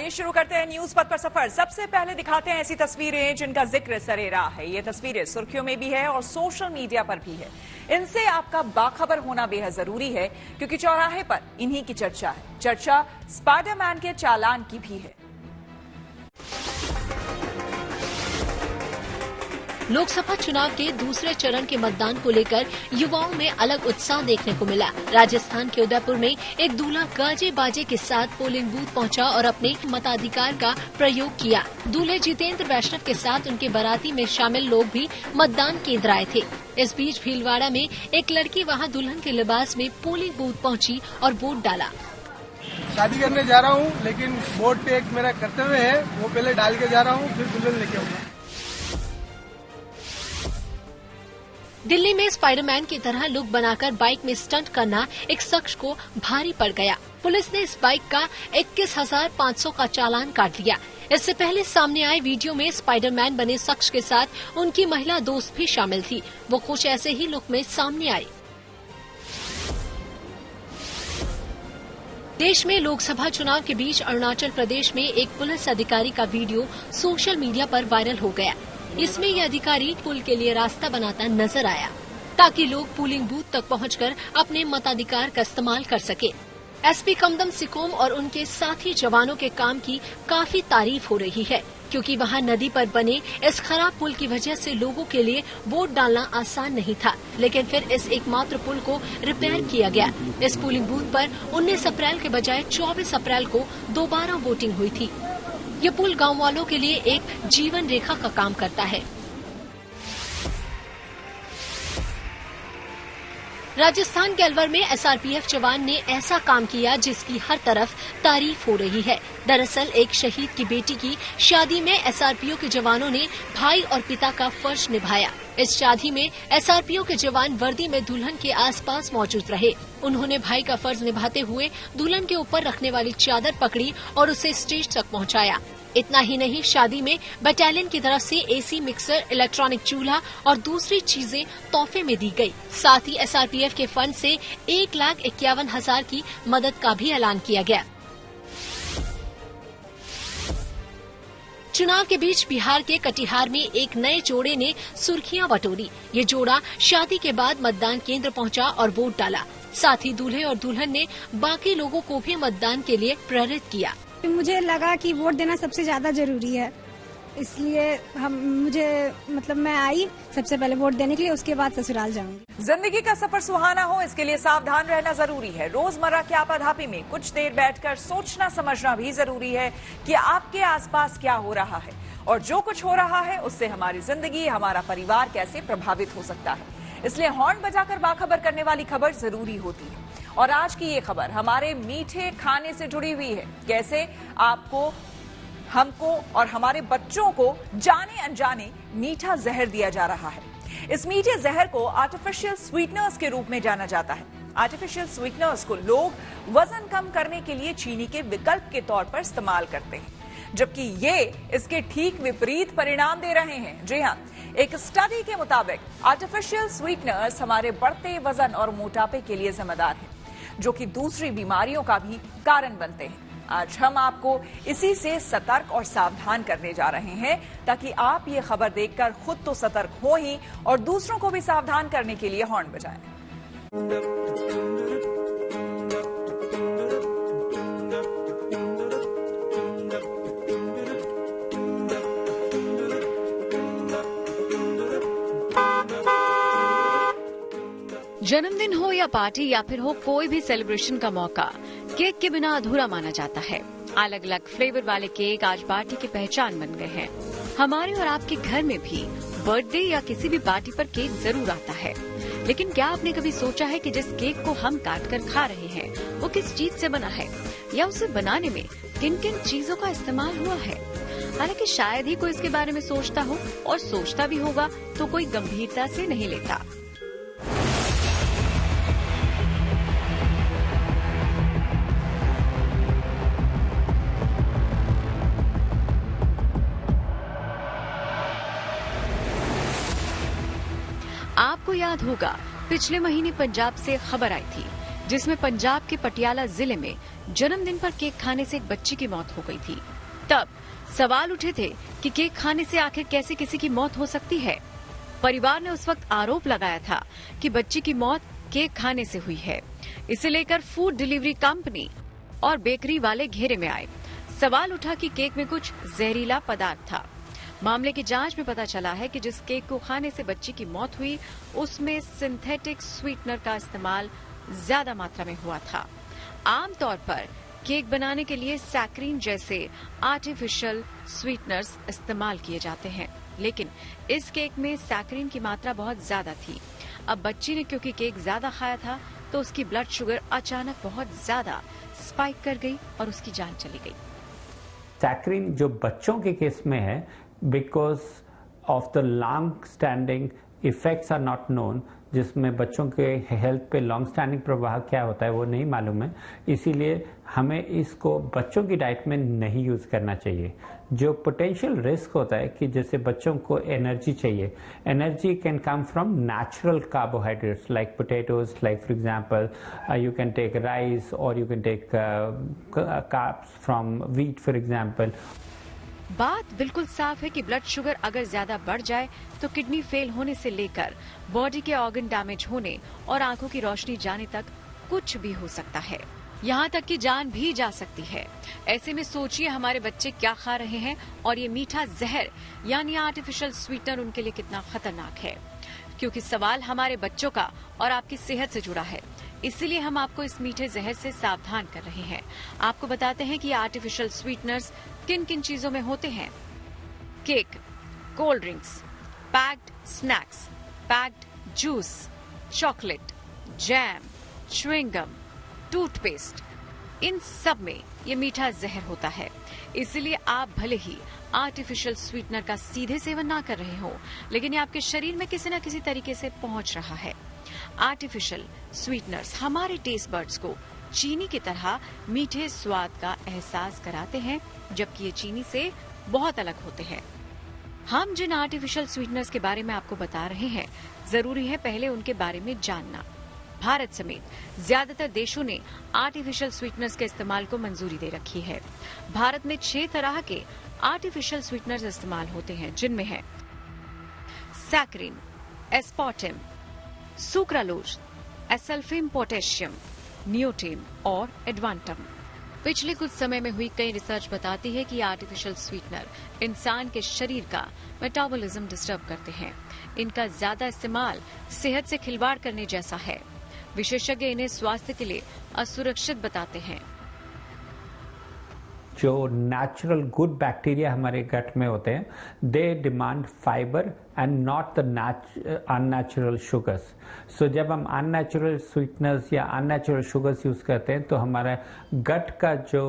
आइए शुरू करते हैं न्यूज पथ पर सफर। सबसे पहले दिखाते हैं ऐसी तस्वीरें जिनका जिक्र सरेराह है। ये तस्वीरें सुर्खियों में भी है और सोशल मीडिया पर भी है। इनसे आपका बाखबर होना बेहद जरूरी है क्योंकि चौराहे पर इन्हीं की चर्चा है। चर्चा स्पाइडरमैन के चालान की भी है। लोकसभा चुनाव के दूसरे चरण के मतदान को लेकर युवाओं में अलग उत्साह देखने को मिला। राजस्थान के उदयपुर में एक दूल्हा गाजे बाजे के साथ पोलिंग बूथ पहुंचा और अपने मताधिकार का प्रयोग किया। दूल्हे जितेंद्र वैष्णव के साथ उनके बाराती में शामिल लोग भी मतदान केंद्र आए थे। इस बीच भीलवाड़ा में एक लड़की वहां दुल्हन के लिबास में पोलिंग बूथ पहुंची और वोट डाला। शादी करने जा रहा हूं, लेकिन वोट पे एक मेरा कर्तव्य है, वो पहले डाल के जा रहा हूं, फिर दुल्हन लेके आऊंगा। दिल्ली में स्पाइडरमैन की तरह लुक बनाकर बाइक में स्टंट करना एक शख्स को भारी पड़ गया। पुलिस ने इस बाइक का 21,500 का चालान काट लिया। इससे पहले सामने आए वीडियो में स्पाइडरमैन बने शख्स के साथ उनकी महिला दोस्त भी शामिल थी। वो कुछ ऐसे ही लुक में सामने आई। देश में लोकसभा चुनाव के बीच अरुणाचल प्रदेश में एक पुलिस अधिकारी का वीडियो सोशल मीडिया पर वायरल हो गया। इसमें यह अधिकारी पुल के लिए रास्ता बनाता नजर आया ताकि लोग पोलिंग बूथ तक पहुंचकर अपने मताधिकार का इस्तेमाल कर सके। एसपी कमदम सिकोम और उनके साथी जवानों के काम की काफी तारीफ हो रही है क्योंकि वहां नदी पर बने इस खराब पुल की वजह से लोगों के लिए वोट डालना आसान नहीं था। लेकिन फिर इस एकमात्र पुल को रिपेयर किया गया। इस पोलिंग बूथ पर 19 अप्रैल के बजाय 24 अप्रैल को दोबारा वोटिंग हुई थी। ये पुल गांव वालों के लिए एक जीवन रेखा का काम करता है। राजस्थान के अलवर में एसआरपीएफ जवान ने ऐसा काम किया जिसकी हर तरफ तारीफ हो रही है। दरअसल एक शहीद की बेटी की शादी में एसआरपीओ के जवानों ने भाई और पिता का फर्ज निभाया। इस शादी में एसआरपीओ के जवान वर्दी में दुल्हन के आसपास मौजूद रहे। उन्होंने भाई का फर्ज निभाते हुए दुल्हन के ऊपर रखने वाली चादर पकड़ी और उसे स्टेज तक पहुंचाया। इतना ही नहीं, शादी में बटालियन की तरफ से एसी मिक्सर, इलेक्ट्रॉनिक चूल्हा और दूसरी चीजें तोहफे में दी गई। साथ ही एसआरपीएफ के फंड से 1,51,000 की मदद का भी ऐलान किया गया। चुनाव के बीच बिहार के कटिहार में एक नए जोड़े ने सुर्खियां बटोरी। ये जोड़ा शादी के बाद मतदान केंद्र पहुंचा और वोट डाला। साथ ही दूल्हे और दुल्हन ने बाकी लोगों को भी मतदान के लिए प्रेरित किया। मुझे लगा कि वोट देना सबसे ज्यादा जरूरी है, इसलिए मैं आई सबसे पहले वोट देने के लिए, उसके बाद ससुराल जाऊंगी। जिंदगी का सफर सुहाना हो, इसके लिए सावधान रहना जरूरी है। रोजमर्रा की आपाधापी में कुछ देर बैठकर सोचना समझना भी जरूरी है कि आपके आसपास क्या हो रहा है और जो कुछ हो रहा है उससे हमारी जिंदगी, हमारा परिवार कैसे प्रभावित हो सकता है। इसलिए हॉर्न बजाकर बाखबर करने वाली खबर जरूरी होती है। और आज की ये खबर हमारे मीठे खाने से जुड़ी हुई है। कैसे आपको, हमको और हमारे बच्चों को जाने अनजाने मीठा जहर दिया जा रहा है। इस मीठे जहर को आर्टिफिशियल स्वीटनर्स के रूप में जाना जाता है। आर्टिफिशियल स्वीटनर्स को लोग वजन कम करने के लिए चीनी के विकल्प के तौर पर इस्तेमाल करते हैं, जबकि ये इसके ठीक विपरीत परिणाम दे रहे हैं। जी हां, एक स्टडी के मुताबिक आर्टिफिशियल स्वीटनर्स हमारे बढ़ते वजन और मोटापे के लिए जिम्मेदार हैं, जो कि दूसरी बीमारियों का भी कारण बनते हैं। आज हम आपको इसी से सतर्क और सावधान करने जा रहे हैं ताकि आप ये खबर देखकर खुद तो सतर्क हो ही और दूसरों को भी सावधान करने के लिए हॉर्न बजाएं। जन्मदिन हो या पार्टी या फिर हो कोई भी सेलिब्रेशन का मौका, केक के बिना अधूरा माना जाता है। अलग अलग फ्लेवर वाले केक आज पार्टी की पहचान बन गए हैं। हमारे और आपके घर में भी बर्थडे या किसी भी पार्टी पर केक जरूर आता है। लेकिन क्या आपने कभी सोचा है कि जिस केक को हम काट कर खा रहे हैं वो किस चीज से बना है या उसे बनाने में किन किन चीजों का इस्तेमाल हुआ है? हालांकि शायद ही कोई इसके बारे में सोचता हो, और सोचता भी होगा तो कोई गंभीरता से नहीं लेता। आपको याद होगा पिछले महीने पंजाब से खबर आई थी जिसमें पंजाब के पटियाला जिले में जन्मदिन पर केक खाने से एक बच्ची की मौत हो गई थी। तब सवाल उठे थे कि केक खाने से आखिर कैसे किसी की मौत हो सकती है। परिवार ने उस वक्त आरोप लगाया था कि बच्ची की मौत केक खाने से हुई है। इसे लेकर फूड डिलीवरी कंपनी और बेकरी वाले घेरे में आए। सवाल उठा कि केक में कुछ जहरीला पदार्थ था। मामले की जांच में पता चला है कि जिस केक को खाने से बच्ची की मौत हुई उसमें सिंथेटिक स्वीटनर का इस्तेमाल ज्यादा मात्रा में हुआ था। आमतौर पर केक बनाने के लिए सैक्रीन जैसे आर्टिफिशियल स्वीटनर्स इस्तेमाल किए जाते हैं, लेकिन इस केक में सैक्रीन की मात्रा बहुत ज्यादा थी। अब बच्ची ने क्योंकि केक ज्यादा खाया था तो उसकी ब्लड शुगर अचानक बहुत ज्यादा स्पाइक कर गई और उसकी जान चली गई। सैक्रीन जो बच्चों के केस में है, because of the long standing effects are not known, जिसमें बच्चों के हेल्थ पे लॉन्ग स्टैंडिंग प्रभाव क्या होता है वो नहीं मालूम है, इसीलिए हमें इसको बच्चों की डाइट में नहीं यूज करना चाहिए। जो पोटेंशियल रिस्क होता है कि जैसे बच्चों को एनर्जी चाहिए, energy can come from natural carbohydrates like potatoes, like for example you can take rice और you can take carbs from wheat for example. बात बिल्कुल साफ है कि ब्लड शुगर अगर ज्यादा बढ़ जाए तो किडनी फेल होने से लेकर बॉडी के ऑर्गन डैमेज होने और आंखों की रोशनी जाने तक कुछ भी हो सकता है। यहाँ तक कि जान भी जा सकती है। ऐसे में सोचिए हमारे बच्चे क्या खा रहे हैं और ये मीठा जहर यानी आर्टिफिशियल स्वीटनर उनके लिए कितना खतरनाक है, क्योंकि सवाल हमारे बच्चों का और आपकी सेहत से जुड़ा है। इसीलिए हम आपको इस मीठे जहर से सावधान कर रहे हैं। आपको बताते हैं कि आर्टिफिशियल स्वीटनर्स किन किन चीजों में होते हैं। Cake, cold drinks, packed snacks, packed juice, chocolate, jam, chewing gum, toothpaste, इन सब में ये मीठा जहर होता है। इसलिए आप भले ही आर्टिफिशियल स्वीटनर का सीधे सेवन ना कर रहे हो, लेकिन ये आपके शरीर में किसी न किसी तरीके से पहुंच रहा है। आर्टिफिशियल स्वीटनर्स हमारे टेस्ट बर्ड्स को चीनी की तरह मीठे स्वाद का एहसास कराते हैं, जबकि ये चीनी से बहुत अलग होते हैं। हम जिन आर्टिफिशियल स्वीटनर्स के बारे में आपको बता रहे हैं, जरूरी है पहले उनके बारे में जानना। भारत समेत ज्यादातर देशों ने आर्टिफिशियल स्वीटनर्स के इस्तेमाल को मंजूरी दे रखी है। भारत में 6 तरह के आर्टिफिशियल स्वीटनर्स इस्तेमाल होते हैं, जिनमें है saccharin, aspartame, sucralose, acesulfame potassium, neotame और एडवांटम। पिछले कुछ समय में हुई कई रिसर्च बताती है कि आर्टिफिशियल स्वीटनर इंसान के शरीर का मेटाबॉलिज्म डिस्टर्ब करते हैं। इनका ज्यादा इस्तेमाल सेहत से खिलवाड़ करने जैसा है। विशेषज्ञ इन्हें स्वास्थ्य के लिए असुरक्षित बताते हैं। जो नेचुरल गुड बैक्टीरिया हमारे गट में होते हैं, they demand fibre and not the unnatural sugars. So जब हम अननेचुरल स्वीटनर्स या अननेचुरल शुगर्स यूज करते हैं तो हमारा गट का जो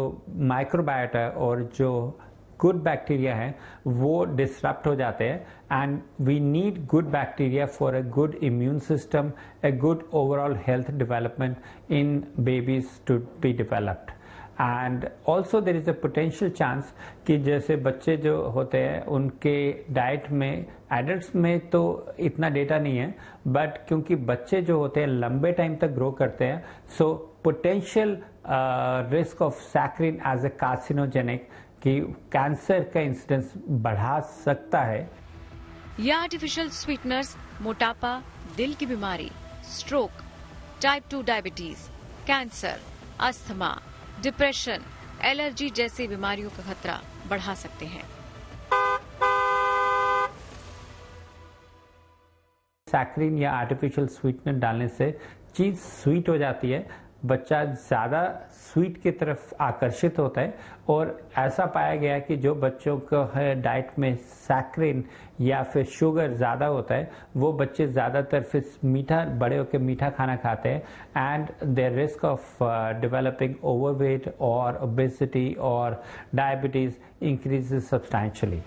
माइक्रोबायोटा है और जो गुड बैक्टीरिया है वो डिसरप्ट हो जाते हैं। And we need good bacteria for a good immune system, a good overall health development in babies to be developed. And also there is a potential chance कि जैसे बच्चे जो होते हैं उनके डाइट में, एडल्ट्स में तो इतना डेटा नहीं है, बट क्योंकि बच्चे जो होते हैं लंबे टाइम तक ग्रो करते हैं, so potential risk of saccharin as a carcinogenic कि कैंसर का इंसिडेंस बढ़ा सकता है। ये आर्टिफिशियल स्वीटनर्स मोटापा, दिल की बीमारी, stroke, type 2 diabetes, cancer, asthma, depression, allergy जैसी बीमारियों का खतरा बढ़ा सकते हैं। सैक्रीन या आर्टिफिशियल स्वीटनर डालने से चीज स्वीट हो जाती है, बच्चा ज्यादा स्वीट की तरफ आकर्षित होता है और ऐसा पाया गया कि जो बच्चों को है डाइट में सैक्रीन या फिर शुगर ज्यादा होता है वो बच्चे ज्यादातर फिर मीठा, बड़े होकर मीठा खाना खाते हैं and their risk of developing overweight और ओबेसिटी और डायबिटीज इंक्रीजेस सब्सटैंशियली।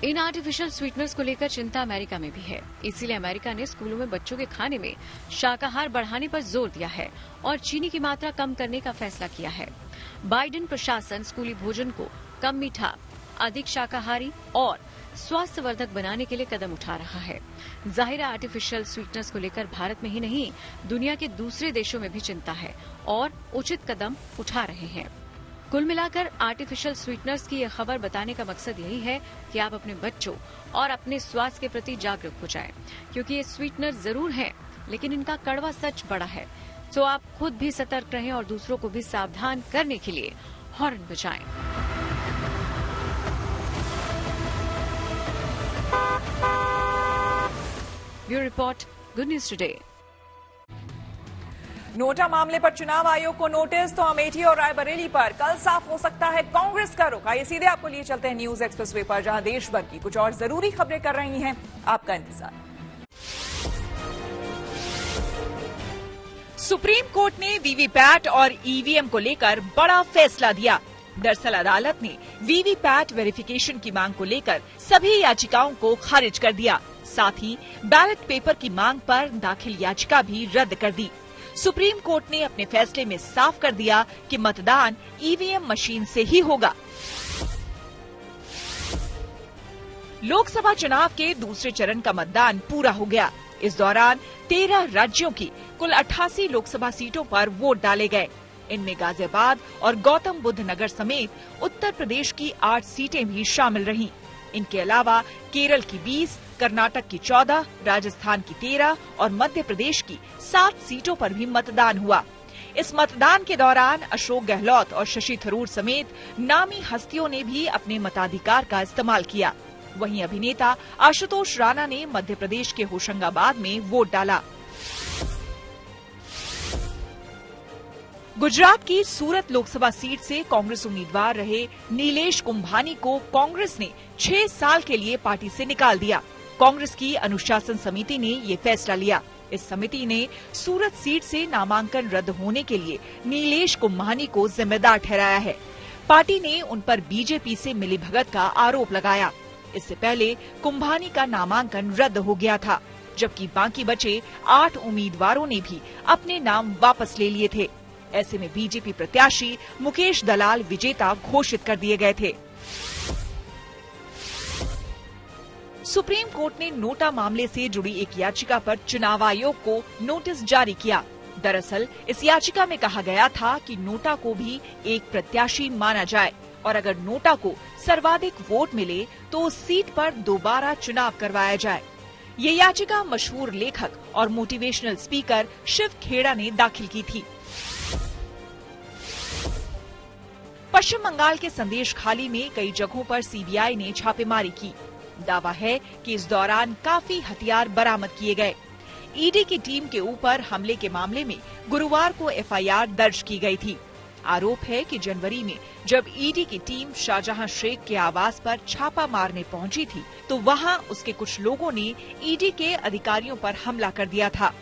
इन आर्टिफिशियल स्वीटनर्स को लेकर चिंता अमेरिका में भी है। इसीलिए अमेरिका ने स्कूलों में बच्चों के खाने में शाकाहार बढ़ाने पर जोर दिया है और चीनी की मात्रा कम करने का फैसला किया है। बाइडेन प्रशासन स्कूली भोजन को कम मीठा, अधिक शाकाहारी और स्वास्थ्यवर्धक बनाने के लिए कदम उठा रहा है। जाहिर आर्टिफिशियल स्वीटनर्स को लेकर भारत में ही नहीं, दुनिया के दूसरे देशों में भी चिंता है और उचित कदम उठा रहे हैं। कुल मिलाकर आर्टिफिशियल स्वीटनर्स की यह खबर बताने का मकसद यही है कि आप अपने बच्चों और अपने स्वास्थ्य के प्रति जागरूक हो जाएं, क्योंकि ये स्वीटनर जरूर हैं, लेकिन इनका कड़वा सच बड़ा है। तो आप खुद भी सतर्क रहें और दूसरों को भी सावधान करने के लिए हॉर्न बजाएं। Bureau report, good news today. NOTA मामले पर चुनाव आयोग को नोटिस तो अमेठी और रायबरेली पर कल साफ हो सकता है कांग्रेस का रुख। आइए सीधे आपको लिए चलते हैं न्यूज एक्सप्रेसवे पर, जहां देश भर की कुछ और जरूरी खबरें कर रही हैं आपका इंतजार। सुप्रीम कोर्ट ने वीवीपैट और ईवीएम को लेकर बड़ा फैसला दिया। दरअसल अदालत ने वीवीपैट वेरिफिकेशन की मांग को लेकर सभी याचिकाओं को खारिज कर दिया। साथ ही बैलेट पेपर की मांग पर दाखिल याचिका भी रद्द कर दी। सुप्रीम कोर्ट ने अपने फैसले में साफ कर दिया कि मतदान ईवीएम मशीन से ही होगा। लोकसभा चुनाव के दूसरे चरण का मतदान पूरा हो गया। इस दौरान 13 राज्यों की कुल 88 लोकसभा सीटों पर वोट डाले गए। इनमें गाजियाबाद और गौतम बुद्ध नगर समेत उत्तर प्रदेश की 8 सीटें भी शामिल रहीं। इनके अलावा केरल की 20, कर्नाटक की 14, राजस्थान की 13 और मध्य प्रदेश की 7 सीटों पर भी मतदान हुआ। इस मतदान के दौरान अशोक गहलोत और शशि थरूर समेत नामी हस्तियों ने भी अपने मताधिकार का इस्तेमाल किया। वहीं अभिनेता आशुतोष राणा ने मध्य प्रदेश के होशंगाबाद में वोट डाला। गुजरात की सूरत लोकसभा सीट से कांग्रेस उम्मीदवार रहे नीलेश कुंभानी को कांग्रेस ने 6 साल के लिए पार्टी से निकाल दिया। कांग्रेस की अनुशासन समिति ने ये फैसला लिया। इस समिति ने सूरत सीट से नामांकन रद्द होने के लिए नीलेश कुंभानी को जिम्मेदार ठहराया है। पार्टी ने उन पर बीजेपी से मिलीभगत का आरोप लगाया। इससे पहले कुंभानी का नामांकन रद्द हो गया था, जबकि बाकी बचे 8 उम्मीदवारों ने भी अपने नाम वापस ले लिए थे। ऐसे में बीजेपी प्रत्याशी मुकेश दलाल विजेता घोषित कर दिए गए थे। सुप्रीम कोर्ट ने नोटा मामले से जुड़ी एक याचिका पर चुनाव आयोग को नोटिस जारी किया। दरअसल इस याचिका में कहा गया था कि नोटा को भी एक प्रत्याशी माना जाए और अगर नोटा को सर्वाधिक वोट मिले तो उस सीट पर दोबारा चुनाव करवाया जाए। ये याचिका मशहूर लेखक और मोटिवेशनल स्पीकर शिव खेड़ा ने दाखिल की थी। पश्चिम बंगाल के संदेश खाली में कई जगहों पर सीबीआई ने छापेमारी की। दावा है कि इस दौरान काफी हथियार बरामद किए गए। ईडी की टीम के ऊपर हमले के मामले में गुरुवार को एफआईआर दर्ज की गई थी। आरोप है कि जनवरी में जब ईडी की टीम शाहजहां शेख के आवास पर छापा मारने पहुंची थी, तो वहां उसके कुछ लोगों ने ईडी के अधिकारियों पर हमला कर दिया था।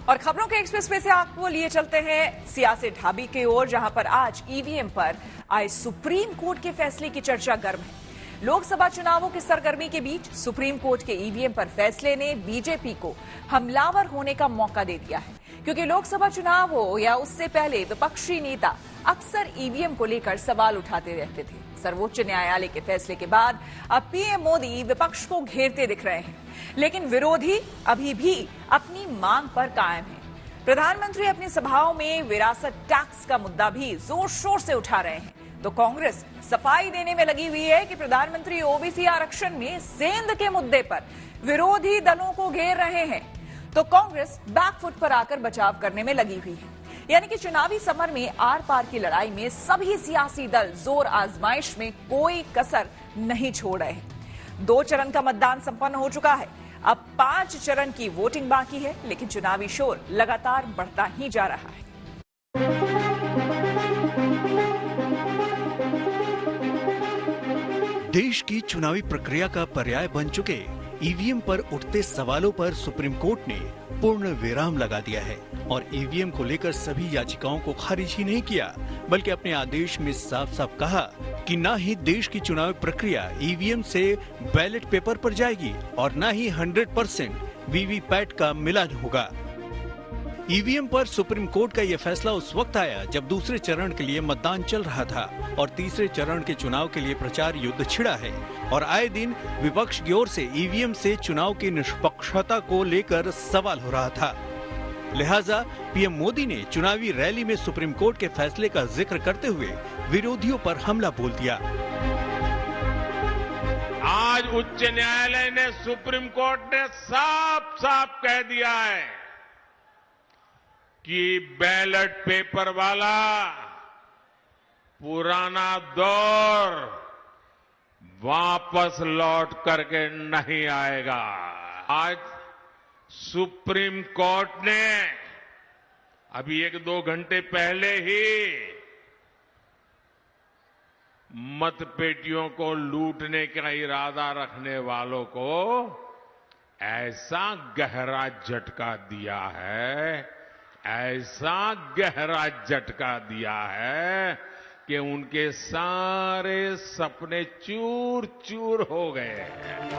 और खबरों के एक्सप्रेसवे से आपको लिए चलते हैं सियासी ढाबी की ओर, जहां पर आज ईवीएम पर आए सुप्रीम कोर्ट के फैसले की चर्चा गर्म है। लोकसभा चुनावों की सरगर्मी के बीच सुप्रीम कोर्ट के ईवीएम पर फैसले ने बीजेपी को हमलावर होने का मौका दे दिया है, क्योंकि लोकसभा चुनाव हो या उससे पहले विपक्षी नेता अक्सर ईवीएम को लेकर सवाल उठाते रहते थे। सर्वोच्च न्यायालय के फैसले के बाद अब पीएम मोदी विपक्ष को घेरते दिख रहे हैं, लेकिन विरोधी अभी भी अपनी मांग पर कायम है। प्रधानमंत्री अपनी सभाओं में विरासत टैक्स का मुद्दा भी जोर शोर से उठा रहे हैं, तो कांग्रेस सफाई देने में लगी हुई है कि प्रधानमंत्री ओबीसी आरक्षण में सेंध के मुद्दे पर विरोधी दलों को घेर रहे हैं, तो कांग्रेस बैकफुट पर आकर बचाव करने में लगी हुई है। यानी कि चुनावी समर में आर पार की लड़ाई में सभी सियासी दल जोर आजमाइश में कोई कसर नहीं छोड़ रहे हैं। 2 चरण का मतदान संपन्न हो चुका है। अब 5 चरण की वोटिंग बाकी है, लेकिन चुनावी शोर लगातार बढ़ता ही जा रहा है। देश की चुनावी प्रक्रिया का पर्याय बन चुके ईवीएम पर उठते सवालों पर सुप्रीम कोर्ट ने पूर्ण विराम लगा दिया है और ईवीएम को लेकर सभी याचिकाओं को खारिज ही नहीं किया, बल्कि अपने आदेश में साफ साफ कहा कि न ही देश की चुनावी प्रक्रिया ईवीएम से बैलेट पेपर पर जाएगी और न ही 100% वीवीपैट का मिलान होगा। ईवीएम पर सुप्रीम कोर्ट का यह फैसला उस वक्त आया जब दूसरे चरण के लिए मतदान चल रहा था और तीसरे चरण के चुनाव के लिए प्रचार युद्ध छिड़ा है और आए दिन विपक्ष की ओर से ईवीएम से चुनाव की निष्पक्षता को लेकर सवाल हो रहा था। लिहाजा पीएम मोदी ने चुनावी रैली में सुप्रीम कोर्ट के फैसले का जिक्र करते हुए विरोधियों पर हमला बोल दिया। आज उच्च न्यायालय ने, सुप्रीम कोर्ट ने साफ साफ कह दिया है कि बैलेट पेपर वाला पुराना दौर वापस लौट करके नहीं आएगा। आज सुप्रीम कोर्ट ने अभी 1-2 घंटे पहले ही मतपेटियों को लूटने का इरादा रखने वालों को ऐसा गहरा झटका दिया है, ऐसा गहरा झटका दिया है कि उनके सारे सपने चूर चूर हो गए हैं।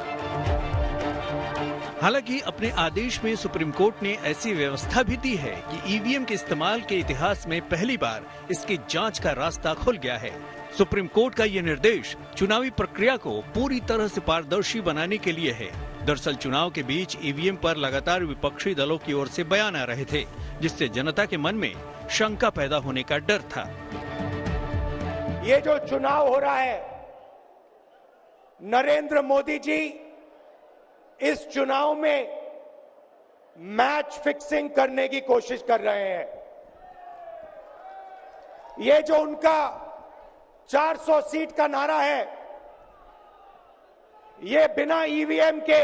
हालांकि अपने आदेश में सुप्रीम कोर्ट ने ऐसी व्यवस्था भी दी है कि ईवीएम के इस्तेमाल के इतिहास में पहली बार इसकी जांच का रास्ता खुल गया है। सुप्रीम कोर्ट का ये निर्देश चुनावी प्रक्रिया को पूरी तरह से पारदर्शी बनाने के लिए है। दरअसल चुनाव के बीच ईवीएम पर लगातार विपक्षी दलों की ओर से बयान आ रहे थे, जिससे जनता के मन में शंका पैदा होने का डर था। ये जो चुनाव हो रहा है, नरेंद्र मोदी जी इस चुनाव में मैच फिक्सिंग करने की कोशिश कर रहे हैं। ये जो उनका 400 सीट का नारा है, ये बिना ईवीएम के,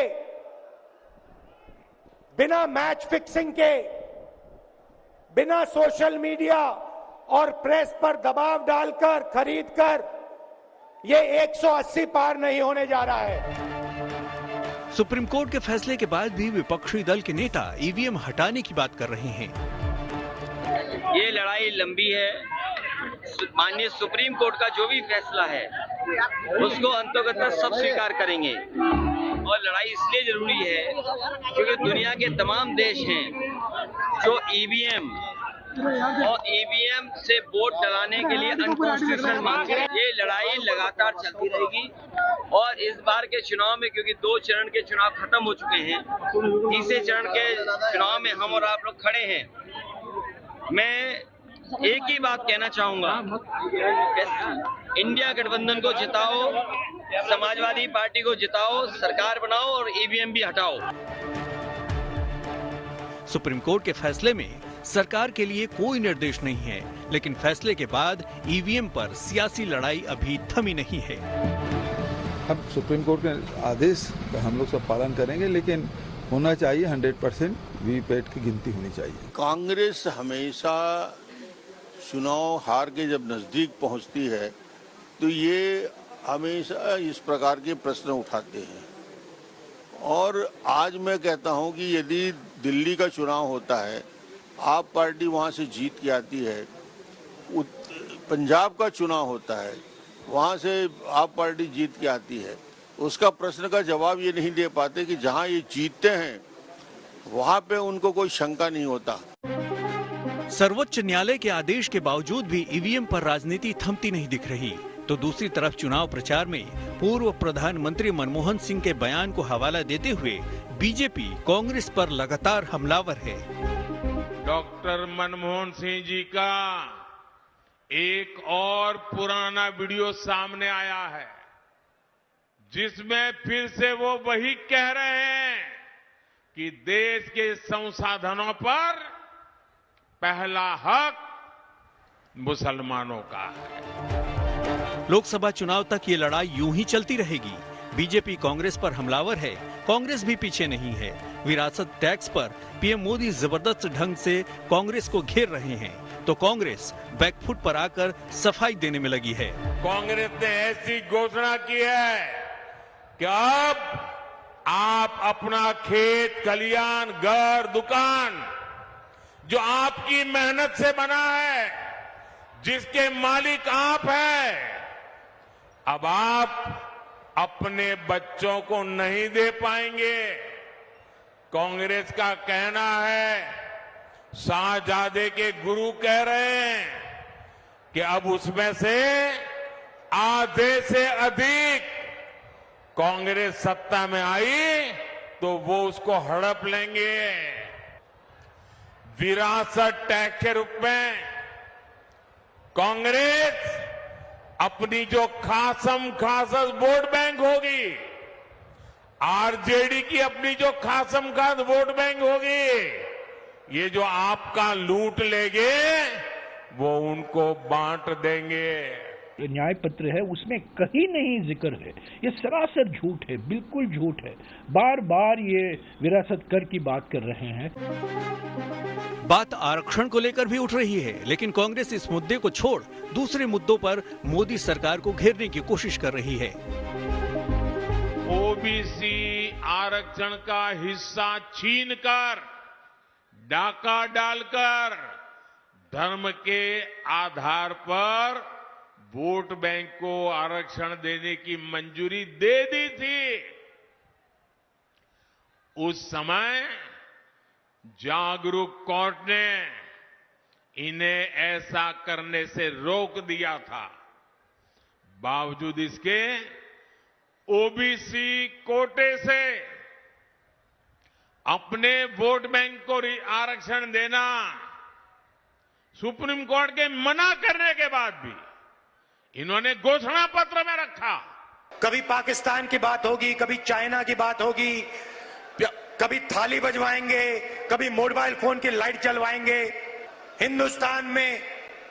बिना मैच फिक्सिंग के, बिना सोशल मीडिया और प्रेस पर दबाव डालकर खरीदकर ये 180 पार नहीं होने जा रहा है। सुप्रीम कोर्ट के फैसले के बाद भी विपक्षी दल के नेता ईवीएम हटाने की बात कर रहे हैं। ये लड़ाई लंबी है। माननीय सुप्रीम कोर्ट का जो भी फैसला है उसको अंततः सब स्वीकार करेंगे और लड़ाई इसलिए जरूरी है क्योंकि दुनिया के तमाम देश हैं जो ईवीएम और ईवीएम से वोट डलाने के लिए अनकॉन्स्टिट्यूशनल मानते हैं। ये लड़ाई लगातार चलती रहेगी और इस बार के चुनाव में, क्योंकि 2 चरण के चुनाव खत्म हो चुके हैं, तीसरे चरण के चुनाव में हम और आप लोग खड़े हैं। मैं एक ही बात कहना चाहूंगा, इंडिया गठबंधन को जिताओ, समाजवादी पार्टी को जिताओ, सरकार बनाओ और ईवीएम भी हटाओ। सुप्रीम कोर्ट के फैसले में सरकार के लिए कोई निर्देश नहीं है, लेकिन फैसले के बाद ईवीएम पर सियासी लड़ाई अभी थमी नहीं है। अब सुप्रीम कोर्ट के आदेश का हम लोग सब पालन करेंगे, लेकिन होना चाहिए 100% वीवीपैट की गिनती होनी चाहिए। कांग्रेस हमेशा चुनाव हार के जब नजदीक पहुंचती है तो ये हमेशा इस प्रकार के प्रश्न उठाते हैं और आज मैं कहता हूं कि यदि दिल्ली का चुनाव होता है, आप पार्टी वहां से जीत के आती है, पंजाब का चुनाव होता है, वहां से आप पार्टी जीत के आती है, उसका प्रश्न का जवाब ये नहीं दे पाते कि जहां ये जीतते हैं वहां पे उनको कोई शंका नहीं होता। सर्वोच्च न्यायालय के आदेश के बावजूद भी ईवीएम पर राजनीति थमती नहीं दिख रही, तो दूसरी तरफ चुनाव प्रचार में पूर्व प्रधानमंत्री मनमोहन सिंह के बयान को हवाला देते हुए बीजेपी कांग्रेस पर लगातार हमलावर है। डॉक्टर मनमोहन सिंह जी का एक और पुराना वीडियो सामने आया है, जिसमें फिर से वो वही कह रहे हैं कि देश के संसाधनों पर पहला हक मुसलमानों का है। लोकसभा चुनाव तक ये लड़ाई यूं ही चलती रहेगी। बीजेपी कांग्रेस पर हमलावर है, कांग्रेस भी पीछे नहीं है। विरासत टैक्स पर पीएम मोदी जबरदस्त ढंग से कांग्रेस को घेर रहे हैं, तो कांग्रेस बैकफुट पर आकर सफाई देने में लगी है। कांग्रेस ने ऐसी घोषणा की है कि अब आप अपना खेत, खलियान, घर, दुकान जो आपकी मेहनत से बना है, जिसके मालिक आप हैं, अब आप अपने बच्चों को नहीं दे पाएंगे। कांग्रेस का कहना है शाहजादे के गुरु कह रहे हैं कि अब उसमें से आधे से अधिक कांग्रेस सत्ता में आई तो वो उसको हड़प लेंगे। विरासत टैक्स के रूप में कांग्रेस अपनी जो खासम खासस वोट बैंक होगी, आरजेडी की अपनी जो खासम खास वोट बैंक होगी, ये जो आपका लूट लेंगे वो उनको बांट देंगे। न्याय पत्र है उसमें कहीं नहीं जिक्र है, ये सरासर झूठ है, बिल्कुल झूठ है। बार बार ये विरासत कर की बात कर रहे हैं। बात आरक्षण को लेकर भी उठ रही है, लेकिन कांग्रेस इस मुद्दे को छोड़ दूसरे मुद्दों पर मोदी सरकार को घेरने की कोशिश कर रही है। ओबीसी आरक्षण का हिस्सा छीनकर, डाका डालकर धर्म के आधार पर वोट बैंक को आरक्षण देने की मंजूरी दे दी थी। उस समय जागरूक कोर्ट ने इन्हें ऐसा करने से रोक दिया था। बावजूद इसके ओबीसी कोटे से अपने वोट बैंक को आरक्षण देना सुप्रीम कोर्ट के मना करने के बाद भी इन्होंने घोषणा पत्र में रखा। कभी पाकिस्तान की बात होगी, कभी चाइना की बात होगी, कभी थाली बजवाएंगे, कभी मोबाइल फोन की लाइट जलवाएंगे। हिंदुस्तान में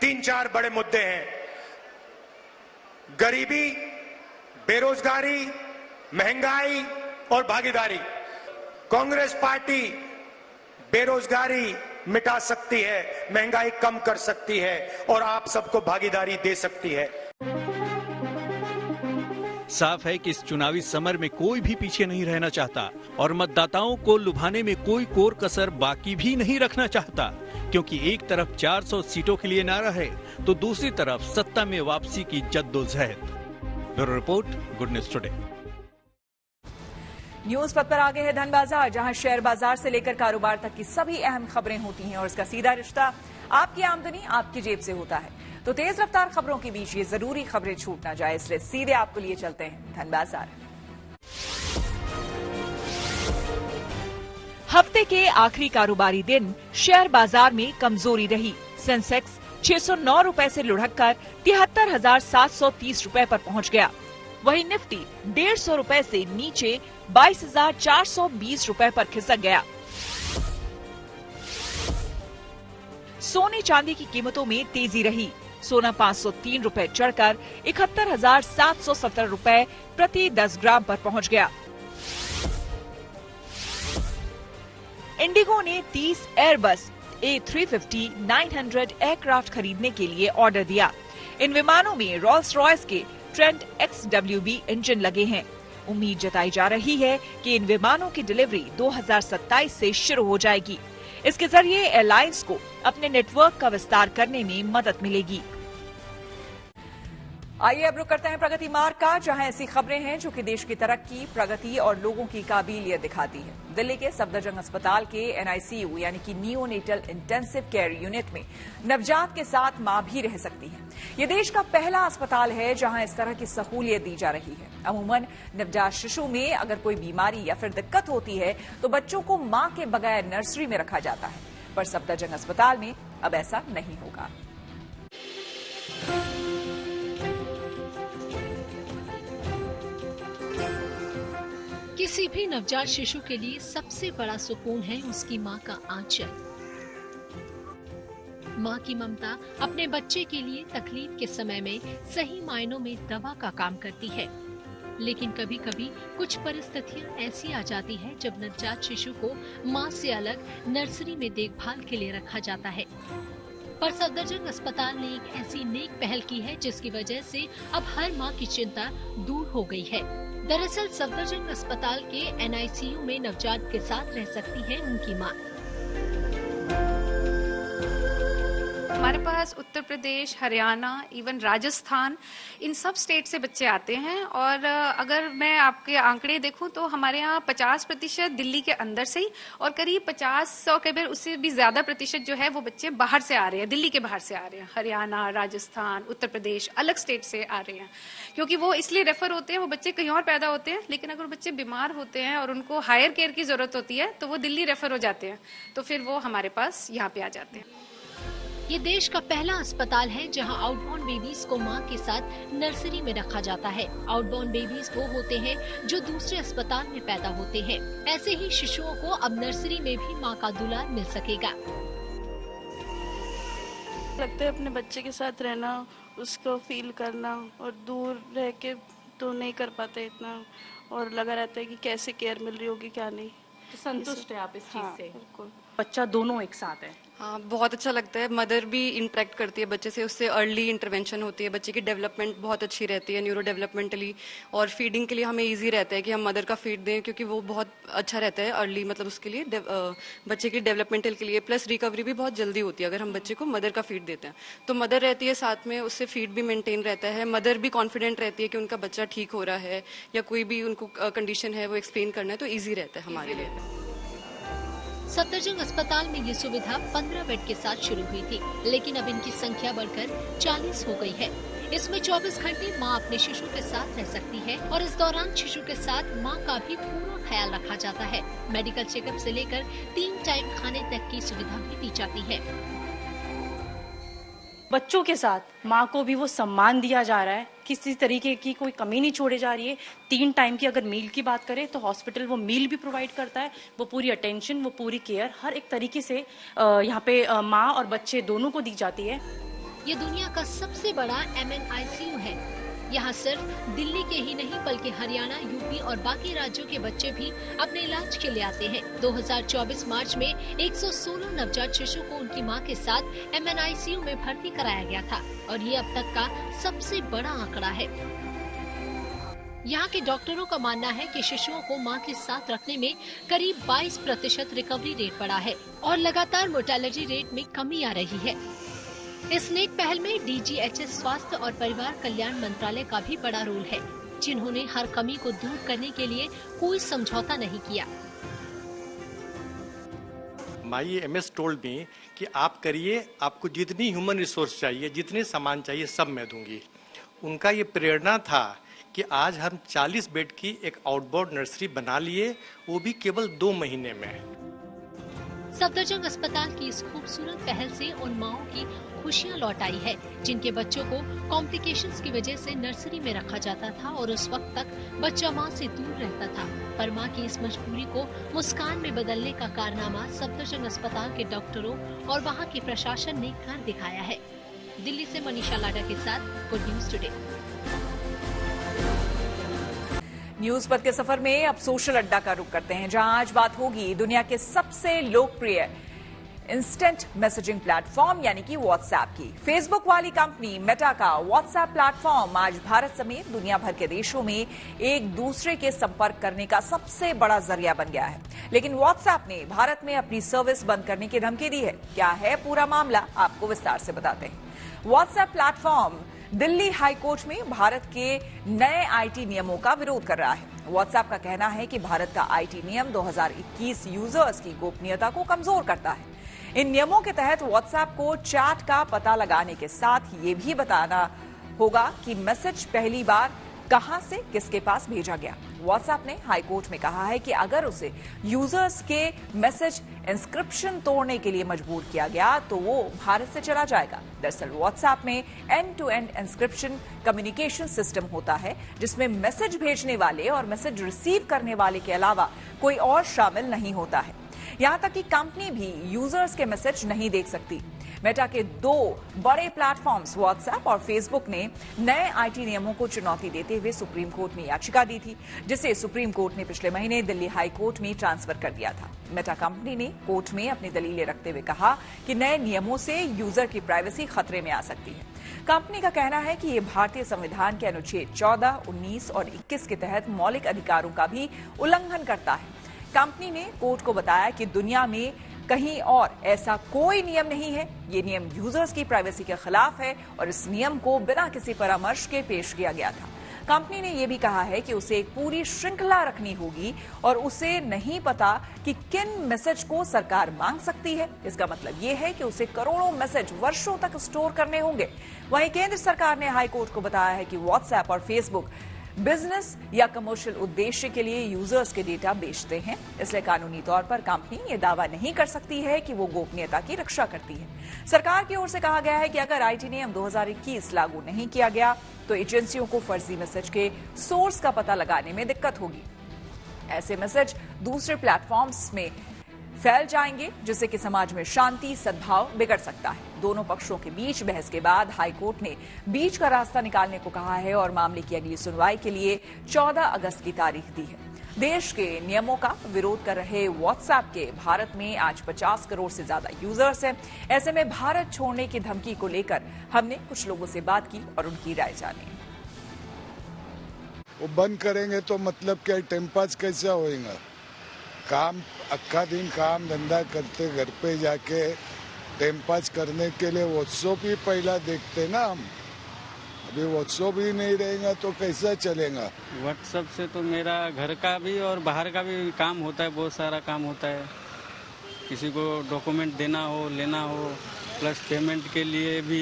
3-4 बड़े मुद्दे हैं: गरीबी, बेरोजगारी, महंगाई और भागीदारी। कांग्रेस पार्टी बेरोजगारी मिटा सकती है, महंगाई कम कर सकती है और आप सबको भागीदारी दे सकती है। साफ है कि इस चुनावी समर में कोई भी पीछे नहीं रहना चाहता और मतदाताओं को लुभाने में कोई कोर कसर बाकी भी नहीं रखना चाहता, क्योंकि एक तरफ 400 सीटों के लिए नारा है तो दूसरी तरफ सत्ता में वापसी की जद्दोजहद। Bureau report, good news today. News पथ पर आगे है धन बाजार, जहां शेयर बाजार से लेकर कारोबार तक की सभी अहम खबरें होती हैं और इसका सीधा रिश्ता आपकी आमदनी आपकी जेब से होता है। तो तेज रफ्तार खबरों के बीच ये जरूरी खबरें छूट ना जाए, इसलिए सीधे आपको लिए चलते हैं धन बाजार। हफ्ते के आखिरी कारोबारी दिन शेयर बाजार में कमजोरी रही। सेंसेक्स 609 रुपए से लुढ़ककर 73,730 रुपए पर पहुंच गया। वहीं निफ्टी 150 रुपए से नीचे 22,420 रुपए पर खिसक गया। सोने चांदी की कीमतों में तेजी रही। सोना 503 रुपए चढ़कर 71,770 रुपए प्रति 10 ग्राम पर पहुंच गया। इंडिगो ने 30 एयरबस A350-900 एयरक्राफ्ट खरीदने के लिए ऑर्डर दिया। इन विमानों में रॉल्स रॉयस के ट्रेंट XWB इंजन लगे हैं। उम्मीद जताई जा रही है कि इन विमानों की डिलीवरी 2027 से शुरू हो जाएगी। इसके जरिए एयरलाइंस को अपने नेटवर्क का विस्तार करने में मदद मिलेगी। आइए अब रुक करते हैं प्रगति मार्ग का, जहां ऐसी खबरें हैं जो कि देश की तरक्की, प्रगति और लोगों की काबिलियत दिखाती है। दिल्ली के सफदरजंग अस्पताल के NICU यानी कि नियोनेटल इंटेंसिव केयर यूनिट में नवजात के साथ मां भी रह सकती है। ये देश का पहला अस्पताल है जहां इस तरह की सहूलियत दी जा रही है। अमूमन नवजात शिशु में अगर कोई बीमारी या फिर दिक्कत होती है तो बच्चों को मां के बगैर नर्सरी में रखा जाता है, पर सफदरजंग अस्पताल में अब ऐसा नहीं होगा। किसी भी नवजात शिशु के लिए सबसे बड़ा सुकून है उसकी माँ का आंचल। माँ की ममता अपने बच्चे के लिए तकलीफ के समय में सही मायनों में दवा का काम करती है। लेकिन कभी कभी कुछ परिस्थितियाँ ऐसी आ जाती है जब नवजात शिशु को माँ से अलग नर्सरी में देखभाल के लिए रखा जाता है। पर सफदरजंग अस्पताल ने एक ऐसी नेक पहल की है जिसकी वजह से अब हर माँ की चिंता दूर हो गई है। दरअसल सफदरजंग अस्पताल के NICU में नवजात के साथ रह सकती है उनकी माँ। हमारे पास उत्तर प्रदेश, हरियाणा, इवन राजस्थान, इन सब स्टेट से बच्चे आते हैं। और अगर मैं आपके आंकड़े देखूं तो हमारे यहाँ 50% दिल्ली के अंदर से ही और करीब 50-100 के भी उससे भी ज्यादा प्रतिशत जो है वो बच्चे बाहर से आ रहे हैं, दिल्ली के बाहर से आ रहे हैं। हरियाणा, राजस्थान, उत्तर प्रदेश अलग स्टेट से आ रहे हैं, क्योंकि वो इसलिए रेफर होते हैं, वो बच्चे कहीं और पैदा होते हैं, लेकिन अगर बच्चे बीमार होते हैं और उनको हायर केयर की जरूरत होती है तो वो दिल्ली रेफर हो जाते हैं, तो फिर वो हमारे पास यहाँ पे आ जाते हैं। ये देश का पहला अस्पताल है जहां आउटबॉर्न बेबीज को मां के साथ नर्सरी में रखा जाता है। आउटबॉर्न बेबीज वो होते हैं जो दूसरे अस्पताल में पैदा होते हैं। ऐसे ही शिशुओं को अब नर्सरी में भी मां का दुलार मिल सकेगा। लगता है अपने बच्चे के साथ रहना, उसको फील करना, और दूर रह के तो नहीं कर पाते इतना, और लगा रहता है कि कैसे केयर मिल रही होगी क्या नहीं। तो संतुष्ट है आप इस चीज से? बिल्कुल। बच्चा दोनों एक साथ है। हाँ, बहुत अच्छा लगता है। मदर भी इंटरेक्ट करती है बच्चे से, उससे अर्ली इंटरवेंशन होती है, बच्चे की डेवलपमेंट बहुत अच्छी रहती है न्यूरो डेवलपमेंटली। और फीडिंग के लिए हमें इजी रहता है कि हम मदर का फीड दें, क्योंकि वो बहुत अच्छा रहता है अर्ली, मतलब उसके लिए बच्चे की डेवलपमेंटल के लिए। प्लस रिकवरी भी बहुत जल्दी होती है अगर हम बच्चे को मदर का फीड देते हैं। तो मदर रहती है साथ में, उससे फीड भी मेंटेन रहता है। मदर भी कॉन्फिडेंट रहती है कि उनका बच्चा ठीक हो रहा है, या कोई भी उनको कंडीशन है वो एक्सप्लेन करना है, तो ईजी रहता है हमारे लिए। सफदरजंग अस्पताल में ये सुविधा 15 बेड के साथ शुरू हुई थी, लेकिन अब इनकी संख्या बढ़कर 40 हो गई है। इसमें 24 घंटे मां अपने शिशु के साथ रह सकती है और इस दौरान शिशु के साथ मां का भी पूरा ख्याल रखा जाता है। मेडिकल चेकअप से लेकर 3 टाइम खाने तक की सुविधा भी दी जाती है। बच्चों के साथ माँ को भी वो सम्मान दिया जा रहा है, किसी तरीके की कोई कमी नहीं छोड़ी जा रही है। 3 टाइम की अगर मील की बात करें तो हॉस्पिटल वो मील भी प्रोवाइड करता है, वो पूरी अटेंशन, वो पूरी केयर हर एक तरीके से यहाँ पे माँ और बच्चे दोनों को दी जाती है। ये दुनिया का सबसे बड़ा MNICU है। यहाँ सिर्फ दिल्ली के ही नहीं बल्कि हरियाणा, यूपी और बाकी राज्यों के बच्चे भी अपने इलाज के लिए आते हैं। 2024 मार्च में 116 नवजात शिशु को उनकी मां के साथ MNICU में भर्ती कराया गया था और ये अब तक का सबसे बड़ा आंकड़ा है। यहाँ के डॉक्टरों का मानना है कि शिशुओं को मां के साथ रखने में करीब 22% रिकवरी रेट बढ़ा है और लगातार मोर्टेलिटी रेट में कमी आ रही है। इस नेक पहल में DGHS स्वास्थ्य और परिवार कल्याण मंत्रालय का भी बड़ा रोल है, जिन्होंने हर कमी को दूर करने के लिए कोई समझौता नहीं किया। माई MS told me कि आप करिए, आपको जितनी ह्यूमन रिसोर्स चाहिए, जितने सामान चाहिए सब मैं दूंगी। उनका ये प्रेरणा था कि आज हम 40 बेड की एक आउटबोर्ड नर्सरी बना लिए, वो भी केवल 2 महीने में। सफदरजंग अस्पताल की इस खूबसूरत पहल से उन माओं की खुशियां लौट आई है जिनके बच्चों को कॉम्प्लिकेशंस की वजह से नर्सरी में रखा जाता था और उस वक्त तक बच्चा मां से दूर रहता था। पर मां की इस मजबूरी को मुस्कान में बदलने का कारनामा सफदरजंग अस्पताल के डॉक्टरों और वहां के प्रशासन ने कर दिखाया है। दिल्ली से मनीषा लाडा के साथ गुड न्यूज टुडे। न्यूज पथ के सफर में अब सोशल अड्डा का रुख करते हैं, जहां आज बात होगी दुनिया के सबसे लोकप्रिय इंस्टेंट मैसेजिंग प्लेटफॉर्म यानी कि व्हाट्सएप की। फेसबुक वाली कंपनी मेटा का व्हाट्सएप प्लेटफॉर्म आज भारत समेत दुनिया भर के देशों में एक दूसरे के संपर्क करने का सबसे बड़ा जरिया बन गया है। लेकिन व्हाट्सएप ने भारत में अपनी सर्विस बंद करने की धमकी दी है। क्या है पूरा मामला, आपको विस्तार से बताते हैं। व्हाट्सएप प्लेटफॉर्म दिल्ली हाईकोर्ट में भारत के नए IT नियमों का विरोध कर रहा है। व्हाट्सएप का कहना है कि भारत का IT नियम 2021 यूजर्स की गोपनीयता को कमजोर करता है। इन नियमों के तहत व्हाट्सएप को चैट का पता लगाने के साथ ये भी बताना होगा कि मैसेज पहली बार कहां से किसके पास भेजा गया। व्हाट्सएप ने हाईकोर्ट में कहा है कि अगर उसे यूजर्स के मैसेज इंस्क्रिप्शन तोड़ने के लिए मजबूर किया गया तो वो भारत से चला जाएगा। दरअसल व्हाट्सएप में एंड-टू-एंड इंस्क्रिप्शन कम्युनिकेशन सिस्टम होता है, जिसमें मैसेज भेजने वाले और मैसेज रिसीव करने वाले के अलावा कोई और शामिल नहीं होता है। यहां तक कि कंपनी भी यूजर्स के मैसेज नहीं देख सकती। मेटा के 2 बड़े प्लेटफॉर्म्स व्हाट्सएप और फेसबुक ने नए IT नियमों को चुनौती देते हुए सुप्रीम कोर्ट में याचिका दी थी, जिसे सुप्रीम कोर्ट ने पिछले महीने दिल्ली हाई कोर्ट में ट्रांसफर कर दिया था। मेटा कंपनी ने कोर्ट में अपनी दलीलें रखते हुए कहा कि नए नियमों से यूजर की प्राइवेसी खतरे में आ सकती है। कंपनी का कहना है कि ये भारतीय संविधान के अनुच्छेद 14, 19 और 21 के तहत मौलिक अधिकारों का भी उल्लंघन करता है। कंपनी ने कोर्ट को बताया कि दुनिया में कहीं और ऐसा कोई नियम नहीं है। ये नियम यूजर्स की प्राइवेसी के खिलाफ है और इस नियम को बिना किसी परामर्श के पेश किया गया था। कंपनी ने यह भी कहा है कि उसे एक पूरी श्रृंखला रखनी होगी और उसे नहीं पता कि किन मैसेज को सरकार मांग सकती है। इसका मतलब यह है कि उसे करोड़ों मैसेज वर्षों तक स्टोर करने होंगे। वहीं केंद्र सरकार ने हाई कोर्ट को बताया है कि व्हाट्सएप और फेसबुक बिजनेस या कमर्शियल उद्देश्य के लिए यूजर्स के डेटा बेचते हैं, इसलिए कानूनी तौर पर कंपनी ये दावा नहीं कर सकती है कि वो गोपनीयता की रक्षा करती है। सरकार की ओर से कहा गया है कि अगर आईटी नियम 2021 लागू नहीं किया गया तो एजेंसियों को फर्जी मैसेज के सोर्स का पता लगाने में दिक्कत होगी। ऐसे मैसेज दूसरे प्लेटफॉर्म्स में फैल जाएंगे, जिससे कि समाज में शांति सद्भाव बिगड़ सकता है। दोनों पक्षों के बीच बहस के बाद हाईकोर्ट ने बीच का रास्ता निकालने को कहा है और मामले की अगली सुनवाई के लिए 14 अगस्त की तारीख दी है। देश के नियमों का विरोध कर रहे व्हाट्सएप के भारत में आज 50 करोड़ से ज्यादा यूजर्स हैं। ऐसे में भारत छोड़ने की धमकी को लेकर हमने कुछ लोगों से बात की और उनकी राय जानी। वो बंद करेंगे तो मतलब क्या, टाइम पास कैसा होएगा? काम अक्का दिन काम धंधा करते, घर पे जाके टाइम पास करने के लिए व्हाट्सएप ही पहला देखते ना हम। अभी व्हाट्सएप ही नहीं रहेगा तो कैसा चलेगा? व्हाट्सएप से तो मेरा घर का भी और बाहर का भी काम होता है, बहुत सारा काम होता है। किसी को डॉक्यूमेंट देना हो, लेना हो, प्लस पेमेंट के लिए भी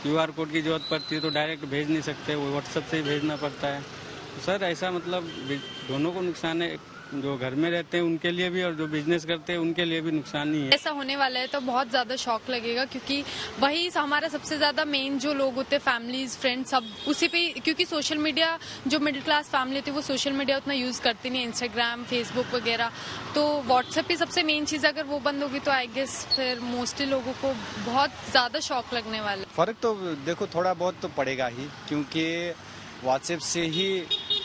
QR कोड की जरूरत पड़ती है तो डायरेक्ट भेज नहीं सकते, वो व्हाट्सएप से ही भेजना पड़ता है। सर ऐसा मतलब दोनों को नुकसान है, जो घर में रहते हैं उनके लिए भी और जो बिजनेस करते हैं उनके लिए भी नुकसान ही है। ऐसा होने वाला है तो बहुत ज्यादा शॉक लगेगा, क्योंकि वही हमारा सबसे ज्यादा मेन जो लोग होते हैं, फैमिलीज, फ्रेंड्स, सब उसी पे, क्योंकि सोशल मीडिया जो मिडिल क्लास फैमिली होती है वो सोशल मीडिया उतना यूज करती नहीं, इंस्टाग्राम, फेसबुक वगैरह। तो व्हाट्सएप ही सबसे मेन चीज, अगर वो बंद होगी तो आई गेस फिर मोस्टली लोगों को बहुत ज्यादा शॉक लगने वाला है। फर्क तो देखो थोड़ा बहुत तो पड़ेगा ही, क्योंकि व्हाट्सएप से ही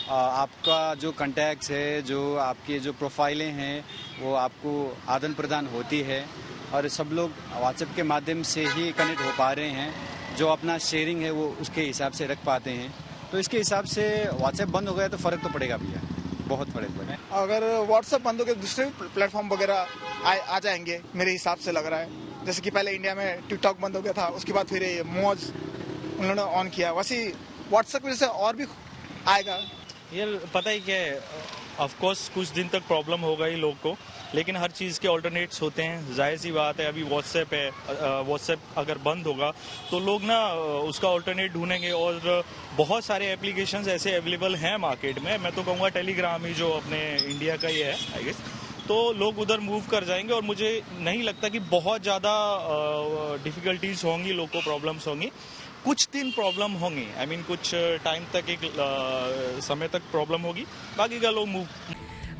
आपका जो कॉन्टैक्ट्स है, जो आपके जो प्रोफाइलें हैं, वो आपको आदान प्रदान होती है और सब लोग व्हाट्सएप के माध्यम से ही कनेक्ट हो पा रहे हैं। जो अपना शेयरिंग है वो उसके हिसाब से रख पाते हैं। तो इसके हिसाब से व्हाट्सएप बंद हो गया तो फ़र्क तो पड़ेगा भैया, बहुत फर्क पड़ेगा। अगर व्हाट्सएप बंद हो गया दूसरे प्लेटफॉर्म वगैरह आ जाएंगे मेरे हिसाब से लग रहा है। जैसे कि पहले इंडिया में टिकटॉक बंद हो गया था, उसके बाद फिर मौज उन्होंने ऑन किया, वैसे व्हाट्सएप की वजह से और भी आएगा। ये पता ही क्या है, ऑफ कोर्स कुछ दिन तक प्रॉब्लम होगा ही लोग को, लेकिन हर चीज़ के ऑल्टरनेट्स होते हैं। जाहिर सी बात है, अभी व्हाट्सएप है, व्हाट्सएप अगर बंद होगा तो लोग ना उसका ऑल्टरनेट ढूंढेंगे और बहुत सारे एप्लीकेशंस ऐसे अवेलेबल हैं मार्केट में। मैं तो कहूँगा टेलीग्राम ही जो अपने इंडिया का ही है आई गेस, तो लोग उधर मूव कर जाएंगे और मुझे नहीं लगता कि बहुत ज़्यादा डिफिकल्टीज होंगी, लोग को प्रॉब्लम्स होंगी। कुछ दिन प्रॉब्लम होंगी, आई मीन कुछ टाइम तक, एक समय तक प्रॉब्लम होगी, बाकी का लोग मूव।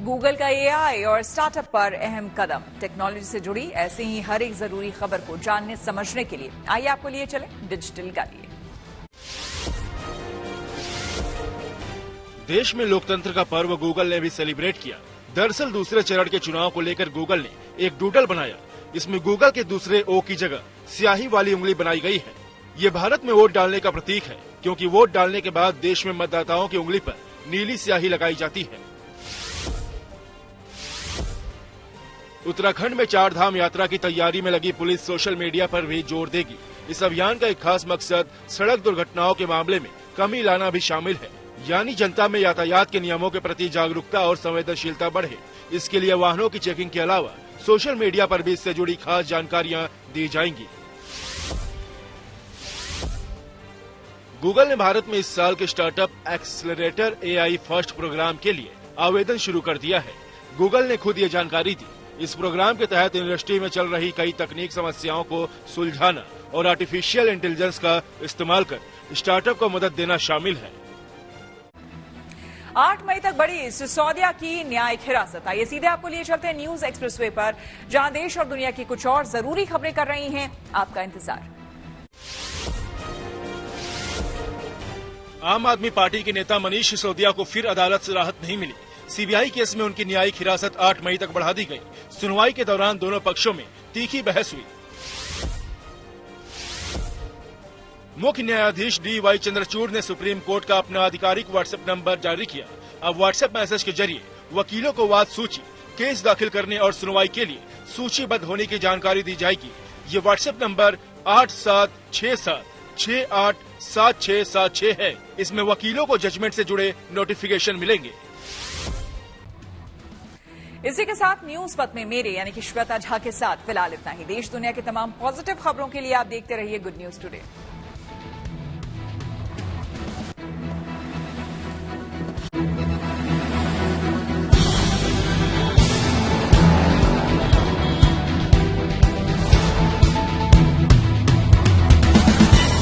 गूगल का AI और स्टार्टअप पर अहम कदम। टेक्नोलॉजी से जुड़ी ऐसे ही हर एक जरूरी खबर को जानने समझने के लिए आइए आपको लिए चले डिजिटल गालिए। देश में लोकतंत्र का पर्व गूगल ने भी सेलिब्रेट किया। दरअसल दूसरे चरण के चुनाव को लेकर गूगल ने एक डूडल बनाया। इसमें गूगल के दूसरे O की जगह स्याही वाली उंगली बनाई गई है। ये भारत में वोट डालने का प्रतीक है, क्योंकि वोट डालने के बाद देश में मतदाताओं की उंगली पर नीली स्याही लगाई जाती है। उत्तराखंड में 4 धाम यात्रा की तैयारी में लगी पुलिस सोशल मीडिया पर भी जोर देगी। इस अभियान का एक खास मकसद सड़क दुर्घटनाओं के मामले में कमी लाना भी शामिल है, यानी जनता में यातायात के नियमों के प्रति जागरूकता और संवेदनशीलता बढ़े। इसके लिए वाहनों की चेकिंग के अलावा सोशल मीडिया पर भी इससे जुड़ी खास जानकारियां दी जाएंगी। गूगल ने भारत में इस साल के startup accelerator AI first programme के लिए आवेदन शुरू कर दिया है। गूगल ने खुद ये जानकारी दी। इस प्रोग्राम के तहत इंडस्ट्री में चल रही कई तकनीक समस्याओं को सुलझाना और आर्टिफिशियल इंटेलिजेंस का इस्तेमाल कर स्टार्टअप को मदद देना शामिल है। 8 मई तक बढ़ी सिसोदिया की न्यायिक हिरासत। आइए सीधे आपको लिए चलते हैं न्यूज एक्सप्रेसवे पर, जहां देश और दुनिया की कुछ और जरूरी खबरें कर रही हैं आपका इंतजार। आम आदमी पार्टी के नेता मनीष सिसोदिया को फिर अदालत से राहत नहीं मिली। CBI केस में उनकी न्यायिक हिरासत 8 मई तक बढ़ा दी गई। सुनवाई के दौरान दोनों पक्षों में तीखी बहस हुई। मुख्य न्यायाधीश DY चंद्रचूड़ ने सुप्रीम कोर्ट का अपना आधिकारिक व्हाट्सएप नंबर जारी किया। अब व्हाट्सएप मैसेज के जरिए वकीलों को वाद सूची केस दाखिल करने और सुनवाई के लिए सूचीबद्ध होने की जानकारी दी जाएगी। ये व्हाट्सएप नंबर 8767687676 है। इसमें वकीलों को जजमेंट से जुड़े नोटिफिकेशन मिलेंगे। इसी के साथ न्यूज पथ में मेरे यानी कि श्वेता झा के साथ फिलहाल इतना ही। देश दुनिया की तमाम पॉजिटिव खबरों के लिए आप देखते रहिए गुड न्यूज टुडे।